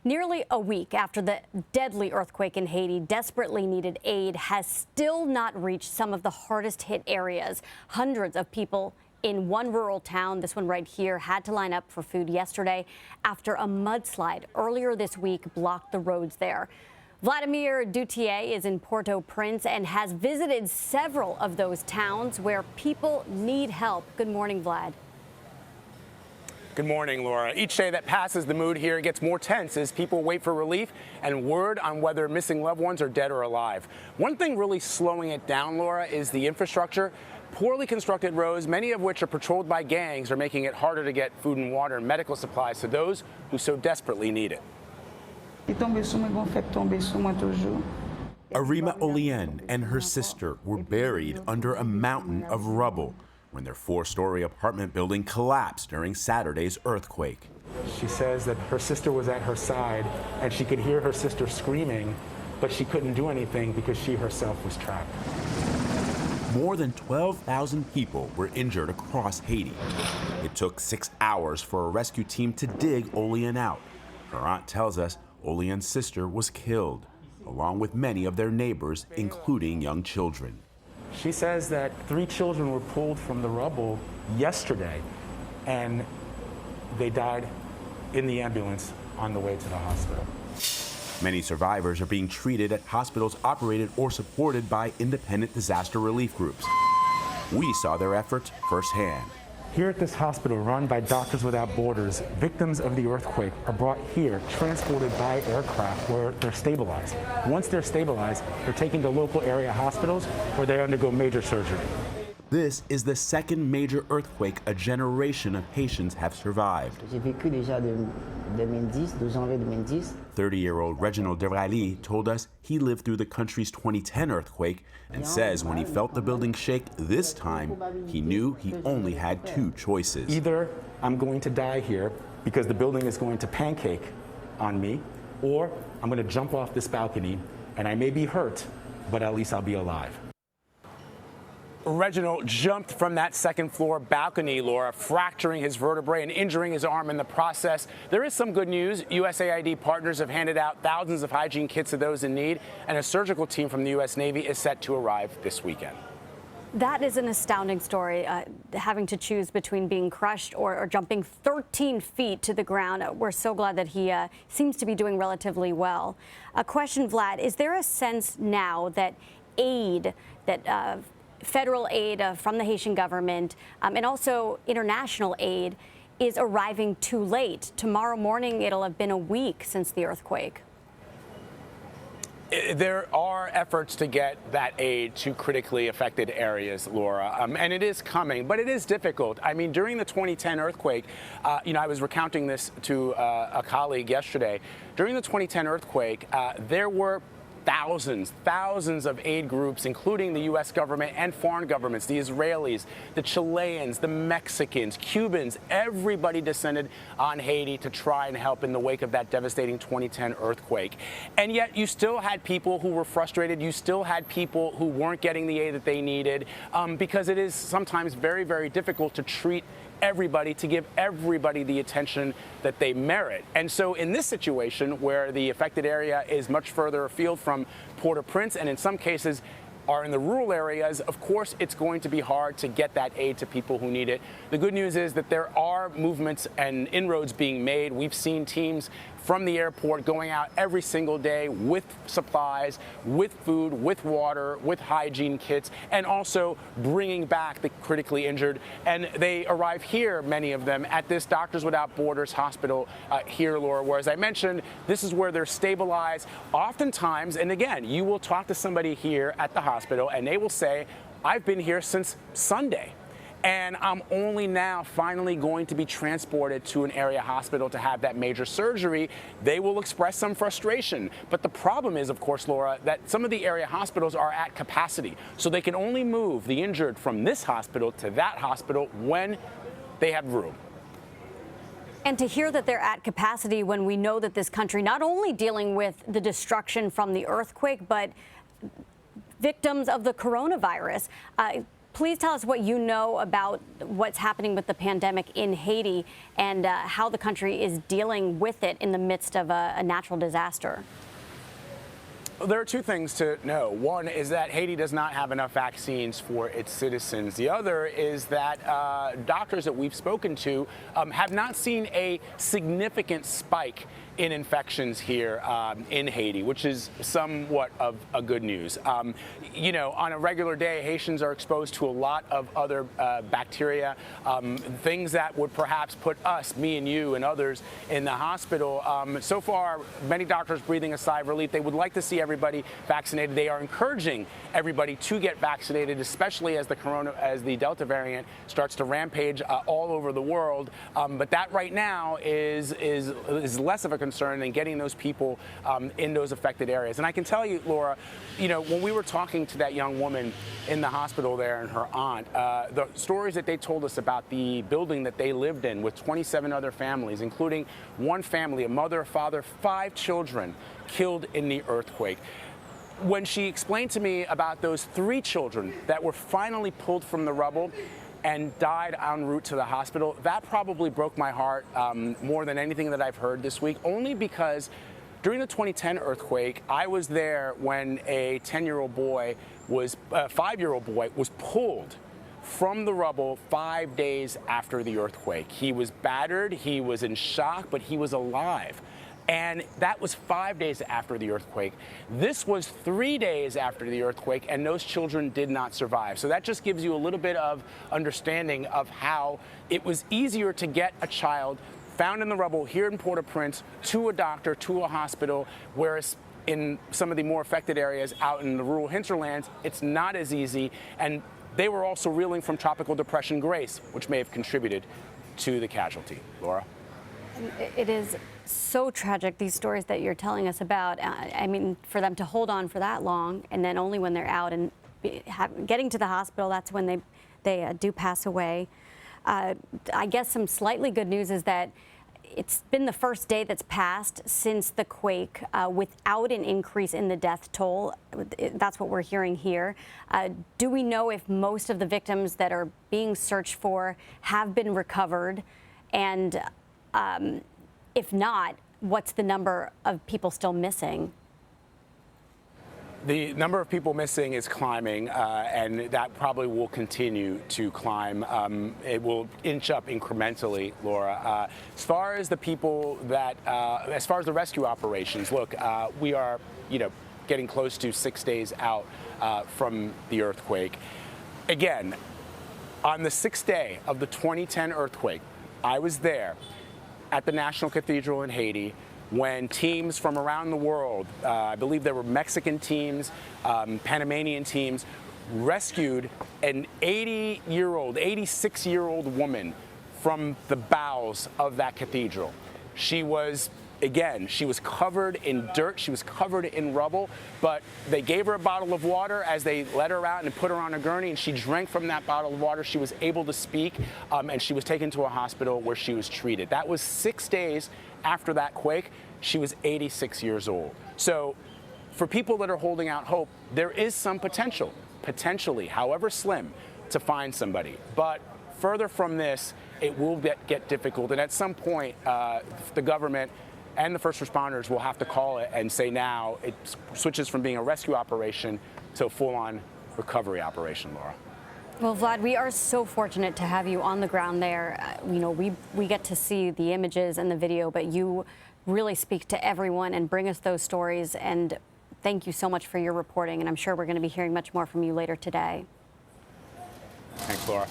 Nearly a week after the deadly earthquake in Haiti, desperately needed aid has still not reached some of the hardest hit areas. Hundreds of people in one rural town, this one right here, had to line up for food yesterday after a mudslide earlier this week blocked the roads there. Vladimir Duthiers is in Port-au-Prince and has visited several of those towns where people need help. Good morning, Vlad. Good morning, Laura. Each day that passes, the mood here gets more tense as people wait for relief and word on whether missing loved ones are dead or alive. One thing really slowing it down, Laura, is the infrastructure. Poorly constructed roads, many of which are patrolled by gangs, are making it harder to get food and water and medical supplies to those who so desperately need it. Arima Olien and her sister were buried under a mountain of rubble when their four-story apartment building collapsed during Saturday's earthquake. She says that her sister was at her side and she could hear her sister screaming, but she couldn't do anything because she herself was trapped. More than 12,000 people were injured across Haiti. It took 6 hours for a rescue team to dig Olien out. Her aunt tells us Olien's sister was killed, along with many of their neighbors, including young children. She says that 3 children were pulled from the rubble yesterday, and they died in the ambulance on the way to the hospital. Many survivors are being treated at hospitals operated or supported by independent disaster relief groups. We saw their efforts firsthand. Here at this hospital run by Doctors Without Borders, victims of the earthquake are brought here, transported by aircraft where they're stabilized. Once they're stabilized, they're taken to local area hospitals where they undergo major surgery. This is the second major earthquake a generation of Haitians have survived. 30-year-old Reginald Devrali told us he lived through the country's 2010 earthquake and says when he felt the building shake this time, he knew he only had 2 choices. Either I'm going to die here because the building is going to pancake on me, or I'm going to jump off this balcony and I may be hurt, but at least I'll be alive. Reginald jumped from that second-floor balcony, Laura, fracturing his vertebrae and injuring his arm in the process. There is some good news. USAID partners have handed out thousands of hygiene kits to those in need, and a surgical team from the U.S. Navy is set to arrive this weekend. That is an astounding story, having to choose between being crushed or jumping 13 feet to the ground. We're so glad that he seems to be doing relatively well. A question, Vlad, is there a sense now that aid, that federal aid from the Haitian government and also international aid is arriving too late? Tomorrow morning, it'll have been a week since the earthquake. There are efforts to get that aid to critically affected areas, Laura, and it is coming, but it is difficult. I mean, during the 2010 earthquake, I was recounting this to a colleague yesterday. During the 2010 earthquake, there were thousands of aid groups, including the U.S. government and foreign governments, the Israelis, the Chileans, the Mexicans, Cubans. Everybody descended on Haiti to try and help in the wake of that devastating 2010 earthquake. And yet you still had people who were frustrated. You still had people who weren't getting the aid that they needed because it is sometimes very, very difficult to treat everybody, to give everybody the attention that they merit. And so in this situation where the affected area is much further afield from Port-au-Prince and in some cases are in the rural areas, of course it's going to be hard to get that aid to people who need it. The good news is that there are movements and inroads being made. We've seen teams from the airport going out every single day with supplies, with food, with water, with hygiene kits, and also bringing back the critically injured. And they arrive here, many of them, at this Doctors Without Borders hospital here, Laura, where, as I mentioned, this is where they're stabilized. Oftentimes, and again, you will talk to somebody here at the hospital and they will say, I've been here since Sunday, and I'm only now finally going to be transported to an area hospital to have that major surgery. They will express some frustration. But the problem is, of course, Laura, that some of the area hospitals are at capacity. So they can only move the injured from this hospital to that hospital when they have room. And to hear that they're at capacity when we know that this country not only dealing with the destruction from the earthquake, but victims of the coronavirus. please tell us what you know about what's happening with the pandemic in Haiti and how the country is dealing with it in the midst of a natural disaster. There are two things to know. One is that Haiti does not have enough vaccines for its citizens. The other is that doctors that we've spoken to have not seen a significant spike in infections here in Haiti, which is somewhat of a good news. You know, on a regular day, Haitians are exposed to a lot of other bacteria, things that would perhaps put us, me and you and others, in the hospital. So far, many doctors breathing a sigh of relief. They would like to see everybody vaccinated. They are encouraging everybody to get vaccinated, especially as the Delta variant starts to rampage all over the world. But that right now is less of a concern than getting those people in those affected areas. And I can tell you, Laura, you know, when we were talking to that young woman in the hospital there and her aunt, the stories that they told us about the building that they lived in with 27 other families, including one family, a mother, a father, 5 children killed in the earthquake. When she explained to me about those 3 children that were finally pulled from the rubble and died en route to the hospital, that probably broke my heart more than anything that I've heard this week, only because during the 2010 earthquake, I was there when a 5-year-old boy was pulled from the rubble 5 days after the earthquake. He was battered, he was in shock, but he was alive. And that was 5 days after the earthquake. This was 3 days after the earthquake, and those children did not survive. So that just gives you a little bit of understanding of how it was easier to get a child found in the rubble here in Port-au-Prince to a doctor, to a hospital, whereas in some of the more affected areas out in the rural hinterlands, it's not as easy. And they were also reeling from Tropical Depression Grace, which may have contributed to the casualty. Laura? It is so tragic, these stories that you're telling us about. I mean, for them to hold on for that long, and then only when they're out and getting to the hospital, that's when they do pass away. I guess some slightly good news is that it's been the first day that's passed since the quake without an increase in the death toll. That's what we're hearing here. Do we know if most of the victims that are being searched for have been recovered? And if not, what's the number of people still missing? The number of people missing is climbing, and that probably will continue to climb. It will inch up incrementally, Laura. As far as the people that, as far as the rescue operations, look, we are, getting close to 6 days out from the earthquake. Again, on the 6th day of the 2010 earthquake, I was there at the National Cathedral in Haiti when teams from around the world, I believe there were Mexican teams, Panamanian teams, rescued an 86-year-old woman from the bowels of that cathedral. She was, again, she was covered in dirt, she was covered in rubble, but they gave her a bottle of water as they let her out and put her on a gurney, and she drank from that bottle of water. She was able to speak, and she was taken to a hospital where she was treated. That was 6 days after that quake. She was 86 years old. So for people that are holding out hope, there is some potential, potentially, however slim, to find somebody. But further from this, it will get difficult. And at some point, the government and the first responders will have to call it and say now it switches from being a rescue operation to a full-on recovery operation, Laura. Well, Vlad, we are so fortunate to have you on the ground there. We get to see the images and the video, but you really speak to everyone and bring us those stories. And thank you so much for your reporting. And I'm sure we're going to be hearing much more from you later today. Thanks, Laura.